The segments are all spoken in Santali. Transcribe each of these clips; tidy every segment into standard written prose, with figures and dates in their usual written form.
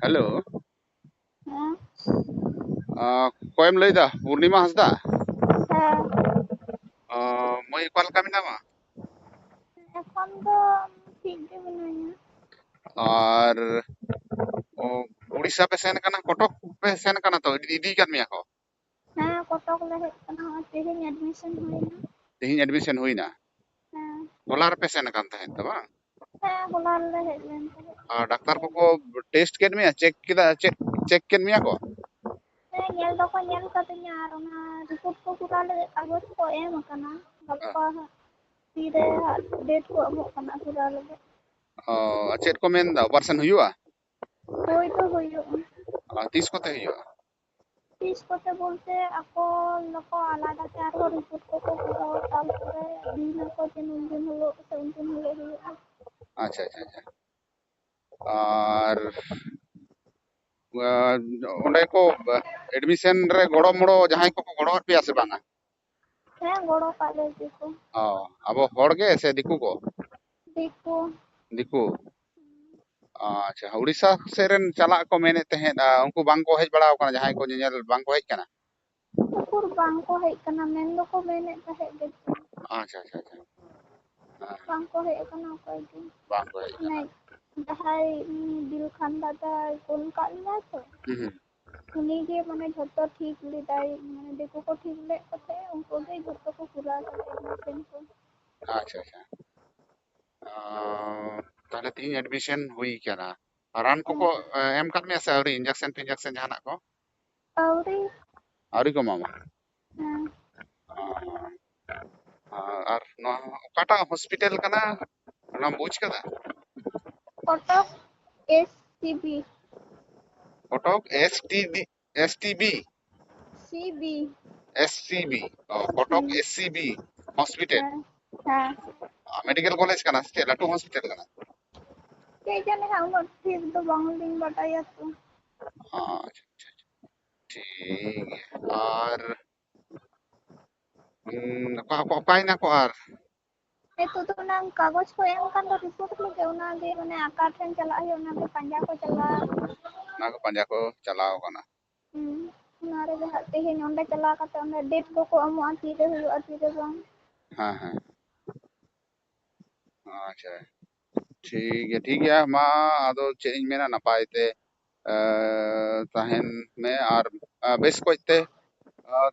Hello, हाँ koyem leda Purnima Hasda. हाँ Moi kwal kami nama. এখন তো ঠিক ᱜᱮ ᱢᱤᱱᱟᱹᱧᱟ Ar Odisha pe sen kana Kotok pe sen kana to idi kan miya ko. ᱦᱮᱸ ᱠᱚᱴᱚᱠ ᱞᱮ ᱦᱮᱡ ᱠᱟᱱᱟ ᱛᱮᱦᱮᱧ ᱮᱰᱢᱤᱥᱚᱱ ᱦᱩᱭᱱᱟ Tehin admission huina. ᱦᱮᱸ Holar pe sen kan tahen ta bang. ᱦᱮᱸ ᱦᱚᱞᱟ ᱨᱮᱞᱮ ᱦᱮᱡ ᱞᱮᱱ ᱛᱟᱦᱮᱸᱫ Daktar ko test ken miya check ken miya ko. ᱦᱮᱸ ᱧᱮᱞ ᱫᱚᱠᱚ ᱧᱮᱞ ᱠᱟᱫᱤᱧᱟ ᱟᱨ ᱚᱱᱟ ᱨᱤᱯᱳর্ᱴ ᱠᱚ ᱠᱚᱨᱟᱣ ᱞᱟᱹᱜᱤᱫ ᱠᱟᱜᱚᱡᱽ ᱠᱚ ᱮᱢ ᱟᱠᱟᱱᱟ ᱜᱟᱯᱟ ᱦᱟᱸᱜ ᱛᱤᱨᱮ ᱦᱟᱸᱜ ᱰᱮᱴ ᱠᱚ ᱮᱢᱚᱜ ᱠᱟᱱᱟ ᱠᱚᱨᱟᱣ ᱞᱟᱹᱜᱤᱫ Chet ko men da operation huyua. ᱦᱳᱭ ᱫᱚ ᱦᱩᱭᱩᱜᱼᱟ Tis kote huyua. ᱛᱤᱥ ᱠᱚᱛᱮ ᱵᱚᱞᱛᱮ ᱟᱠᱚ ᱞᱚᱠᱚ ᱟᱞᱟᱫᱟᱛᱮ ᱟᱨᱦᱚᱸ ᱨᱤᱯᱳর্ᱴ ᱠᱚᱠᱚ ᱠᱚᱨᱟᱣᱟ ᱛᱟᱨᱯᱚᱨᱮ ᱫᱤᱱ ᱟᱠᱚ ᱡᱮ ᱱᱩᱱ ᱫᱤᱱ ᱦᱤᱞᱳᱜ ᱥᱮ ᱩᱱ ᱫᱤᱱ ᱦᱤᱞᱳᱜ ᱦᱩᱭᱩᱜᱼᱟ Acha acha acha. Ar onde ko admission re godo modo jahay ko godo pe ase banga. ᱦᱮᱸ ᱜᱚᱲᱚ ᱠᱟᱜ ᱞᱮ ᱜᱮᱠᱚ Abo hor ge se diku ko. ᱫᱤᱠᱩ Diku. Acha, Odisha seren chalak ko menet tehen unku bang ko hej baraw kana jahay ko nyel bang ko hej kana. ᱩᱠᱩᱨ ᱵᱟᱝ ᱠᱚ ᱦᱮᱡ ᱠᱟᱱᱟ ᱢᱮᱱ ᱫᱚᱠᱚ ᱢᱮᱱᱮᱫ ᱛᱟᱦᱮᱸᱫ ᱜᱮᱪᱚ Acha acha acha. ᱵᱟᱝ ᱠᱚ ᱦᱮᱡ ᱟᱠᱟᱱᱟ ᱚᱠᱚᱭ ᱜᱮ Bang ko hej kana. ᱢᱟᱱᱮ ᱡᱟᱦᱟᱸᱭ ᱵᱤᱞᱠᱷᱟᱱ ᱫᱟᱫᱟᱭ ᱠᱳᱞ ᱠᱟᱜ ᱞᱤᱧᱟ ᱛᱚ ᱩᱱᱤᱜᱮ ᱢᱟᱱᱮ ᱡᱷᱚᱛᱚ ᱴᱷᱤᱠ ᱞᱮᱫᱟᱭ ᱢᱟᱱᱮ ᱫᱤᱠᱩ ᱠᱚ ᱴᱷᱤᱠ ᱞᱮᱫ ᱠᱚᱛᱮ ᱩᱱᱠᱩ ᱜᱮ ᱡᱷᱚᱛᱚ ᱠᱚ ᱠᱚᱨᱟᱣ ᱠᱟᱫᱟ ᱮᱰᱢᱤᱥᱚᱱ ᱠᱚ Acha acha. Tahle tin admission hui kana. Ran ko ko em kat me se auri injection jahanak ko. ᱟᱹᱣᱨᱤ Auri ko mama. ᱦᱮᱸ Ar no okata hospital kana onam buj kada. Cuttack SCB Kotok STB CB SCB Kotok SCB hospital. হ্যাঁ হ্যাঁ Medical college kana se latu hospital kana. কে জানে হ্যাঁ উনার ঠিক তো বাংলিং বাটাই তো Acha ठीक है और papain ako ar ᱱᱤᱛᱚᱜ ᱫᱚ ᱚᱱᱟ ᱠᱟᱜᱚᱡᱽ ᱠᱚ ᱮᱢ ᱠᱟᱱ ᱫᱚ ᱨᱤᱯᱳর্ᱴ ᱞᱟᱹᱜᱤᱫ ᱚᱱᱟᱜᱮ ᱢᱟᱱᱮ ᱟᱠᱟ ᱴᱷᱮᱱ ᱪᱟᱞᱟᱜ ᱦᱩᱭᱩᱜᱼᱟ ᱚᱱᱟᱜᱮ ᱯᱟᱸᱡᱟ ᱠᱚ ᱪᱟᱞᱟᱣ ᱠᱟᱱᱟ na ko panja ko chalaw kana. ᱚᱱᱟ ᱨᱮᱜᱮ ᱦᱟᱸᱜ ᱛᱮᱦᱮᱧ ᱚᱸᱰᱮ ᱪᱟᱞᱟᱣ ᱠᱟᱛᱮ ᱚᱸᱰᱮ ᱰᱮᱴ ᱠᱚᱠᱚ ᱮᱢᱚᱜᱼᱟ ᱛᱤᱨᱮ ᱦᱩᱭᱩᱜᱼᱟ ᱛᱤᱨᱮ ᱵᱟᱝ हाँ हाँ अच्छा ठीक है मा आदो चेंज में ना नपाय ते तहन में और बेस को ते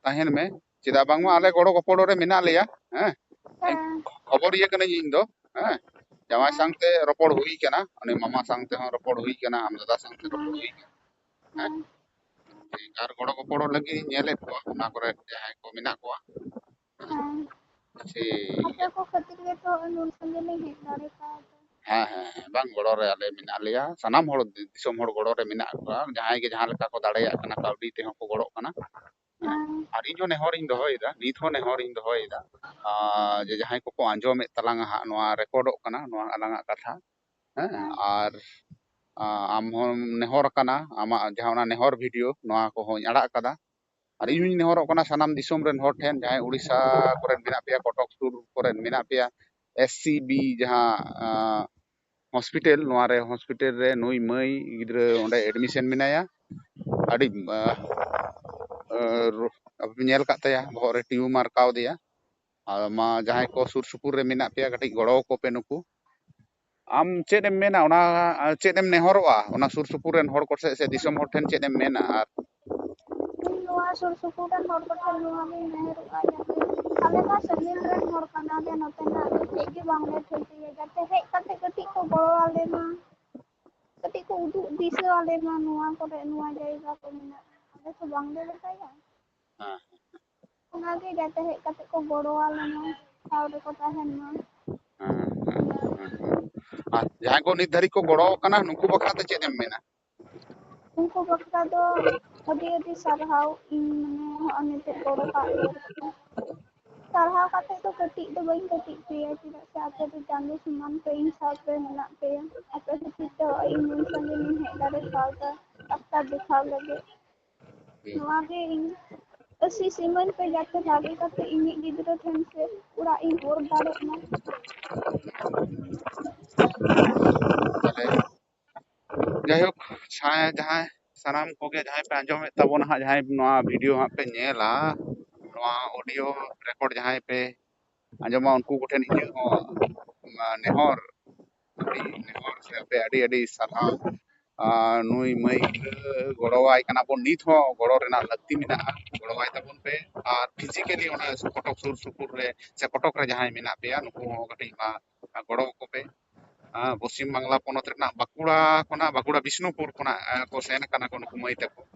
तहन में चिदा बांगमा आले गोड़ो गोपड़ो रे मिना लिया हैं ᱦᱮᱸ खबर ये कने इन दो हैं जामाई संगते रपड़ हुई कना अनि मामा संगते हो रपड़ हुई कना हम दादा संगते रपड़ हुई कना हैं ᱦᱮᱸ कार गोड़ो गोपड़ो लगी नेले को ना करे जाय को मिना को ᱦᱮᱸ ठीक ᱟᱯᱮ ᱠᱚ ᱠᱷᱟᱹᱛᱤᱨ ᱜᱮᱛᱚ ᱱᱩᱱ ᱥᱟᱺᱜᱤᱧ ᱞᱤᱧ ᱦᱮᱡ ᱫᱟᱲᱮ ᱠᱟᱣᱫᱟ हाँ हाँ bang goro re ale mina leya sanam hor disom hor goro re mina ko jahay ge jahan leka ko dareya kana kaudi te hon ko goro kana ᱦᱮᱸ ar injo ne hor indo hoida nit ho ne hor indo hoida je jahay ko ko anjom et talanga ha noa record kana noa alanga katha ᱦᱮᱸ ᱟᱨ ᱟᱢ ᱦᱚᱸ ᱱᱮᱦᱚᱨ ᱠᱟᱱᱟ ᱟᱢᱟᱜ ᱡᱟᱦᱟᱸ ᱚᱱᱟ ᱱᱮᱦᱚᱨ ᱵᱷᱤᱰᱤᱭᱳ ᱱᱚᱣᱟ ᱠᱚᱦᱚᱸᱧ ᱟᱲᱟᱜ ᱠᱟᱫᱟ ᱟᱨ ᱤᱧ ᱱᱮᱦᱚᱨᱚᱜ ᱠᱟᱱᱟ ᱥᱟᱱᱟᱢ ᱫᱤᱥᱚᱢ ᱨᱮᱱ ᱦᱚᱲ ᱴᱷᱮᱱ ᱡᱟᱦᱟᱸᱭ ᱩᱲᱤᱥᱥᱟ ᱠᱚᱨᱮᱱ ᱢᱮᱱᱟᱜ ᱯᱮᱭᱟ ᱠᱚᱴᱚᱠ ᱥᱩᱨ ᱠᱚᱨᱮᱱ ᱢᱮᱱᱟᱜ ᱯᱮᱭᱟ SCB ᱡᱟᱦᱟᱸ हॉस्पिटल नोआरे हॉस्पिटल रे नुई मई गिद्रे ओंडे एडमिशन मिनाया अड़ी अब नेल कातया बहर रे ट्यूमर कावदिया मा जहां को सुर सुपुर रे मिना पेया कटी गड़ो को पे नुकु आम चेद एम मेना ओना चेद एम नेहरवा ओना सुर सुपुर रेन हर को से दिसम हर ठेन चेद एम मेना आर ᱤᱧ ᱱᱚᱣᱟ ᱥᱩᱨ ᱥᱩᱯᱩᱨ ᱨᱮᱱ ᱦᱚᱲ ᱠᱚᱴᱷᱮᱱ ᱱᱚᱣᱟᱜᱤᱧ ᱱᱮᱦᱚᱨᱚᱜᱼᱟ ᱡᱟᱛᱮ ᱟᱞᱮ ᱢᱟ ᱥᱟᱺᱜᱤᱧ ᱨᱮᱱ ᱦᱚᱲ ᱠᱟᱱᱟᱞᱮ ᱱᱚᱛᱮᱱᱟᱜ ᱫᱚ ᱪᱮᱫ ᱜᱮ ᱵᱟᱝᱞᱮ ᱴᱷᱟᱹᱣᱠᱟᱹᱭᱟ ᱡᱟᱛᱮ ᱦᱮᱡ ᱠᱟᱛᱮ ᱠᱟᱹᱴᱤᱡ ᱠᱚ ᱜᱚᱲᱚ ᱟᱞᱮ ᱢᱟ ᱠᱟᱹᱴᱤᱡ ᱠᱚ ᱩᱫᱩᱜ ᱫᱤᱥᱟᱹ ᱟᱞᱮ ᱢᱟ ᱱᱚᱣᱟ ᱠᱚᱨᱮ ᱱᱚᱣᱟ ᱡᱟᱭᱜᱟ ᱠᱚ ᱢᱮᱱᱟᱜᱼᱟ ᱟᱞᱮ ᱛᱚ ᱵᱟᱝᱞᱮ ᱵᱟᱰᱟᱭᱟ ᱚᱱᱟᱜᱮ ᱡᱟᱛᱮ ᱦᱮᱡ ᱠᱟᱛᱮ ᱠᱚ ᱜᱚᱲᱚ ᱟᱞᱮ ᱢᱟ ᱴᱷᱟᱶ ᱨᱮᱠᱚ ᱛᱟᱦᱮᱱ ᱢᱟ जहां को नित धरी को गड़ो कना नुकु बखरा चेद एम मेना उनको बखरा दो ᱟᱹᱰᱤ ᱟᱹᱰᱤ ᱥᱟᱨᱦᱟᱣ ᱤᱧ ᱢᱟᱱᱮ ᱦᱚᱸᱜᱼᱚᱭ ᱱᱤᱛᱚᱜ ᱜᱚᱲᱚ ᱠᱟᱜ ᱞᱮᱭᱟ ᱥᱟᱨᱦᱟᱣ ᱠᱟᱛᱮ ᱫᱚ ᱠᱟᱹᱴᱤᱡ ᱫᱚ ᱵᱟᱹᱧ ᱠᱟᱹᱴᱤᱡ ᱯᱮᱭᱟ ᱪᱮᱫᱟᱜ ᱥᱮ ᱟᱯᱮ ᱫᱚ ᱪᱟᱸᱫᱳ ᱥᱚᱢᱟᱱ ᱛᱮ ᱤᱧ ᱥᱟᱶᱛᱮ ᱢᱮᱱᱟᱜ ᱯᱮᱭᱟ ᱟᱯᱮ ᱠᱷᱟᱹᱛᱤᱨ ᱛᱮ ᱤᱧ ᱱᱩᱱ ᱥᱟᱺᱜᱤᱧ ᱤᱧ ᱦᱮᱡ ᱫᱟᱲᱮ ᱠᱟᱣᱫᱟ ᱰᱟᱠᱛᱟᱨ ᱫᱮᱠᱷᱟᱣ ᱞᱟᱹᱜᱤᱫ ᱱᱚᱣᱟᱜᱮ ᱤᱧ ᱟᱹᱥᱤᱥ ᱤᱢᱟᱹᱧ ᱯᱮ ᱡᱟᱛᱮ ᱵᱷᱟᱜᱮ ᱠᱟᱛᱮ ᱤᱧᱤᱡ ᱜᱤᱫᱽᱨᱟᱹ ᱴᱷᱮᱱ ᱥᱮ ᱚᱲᱟᱜ ᱤᱧ ᱚᱨ ᱫᱟᱲᱮᱜ ᱢᱟ जायहोक जहाँ सानाम कोगे जहाँ पे आंजोमेत ताबोना हां जहाँ नोआ वीडियो हां पे नेला नोआ ऑडियो रिकॉर्ड जहाँ पे आंजोमा उनको कोठेन इᱧ हूँ नेहर अभी नेहर से पे अड़ी अड़ी सारहाव नुई मई गड़वाई कना बोन नित हो गड़ो रेना लगती मेना गड़वाई ताबोन पे और फिजिकली ओना कटक सुर सुपुर रे से कटक रे जहाँ मेना पेया नुकु हो कटी मा गड़ो को पे पश्चिम बांग्ला पोनत रेना बाकुड़ा बिष्णुपुर कोना को सेन कना को नुकु मई तको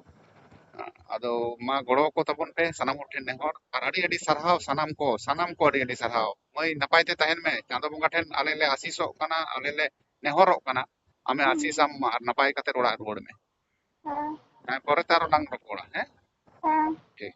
आदो मा गड़ो को ताबोन पे सनाम हर ठेन नेहर और अड़ी अड़ी सारहाव सनाम को अड़ी अड़ी सारहाव मई नपाय ते तहन में चांदो बंगा ठेन आले ले आशीषो कना आले ले नेहरो कना आमे आशीषाम और नपाय कते ओड़ा रुवाड़ में हाँ परे तारो लांग रपोड़ा हैं हाँ ठीक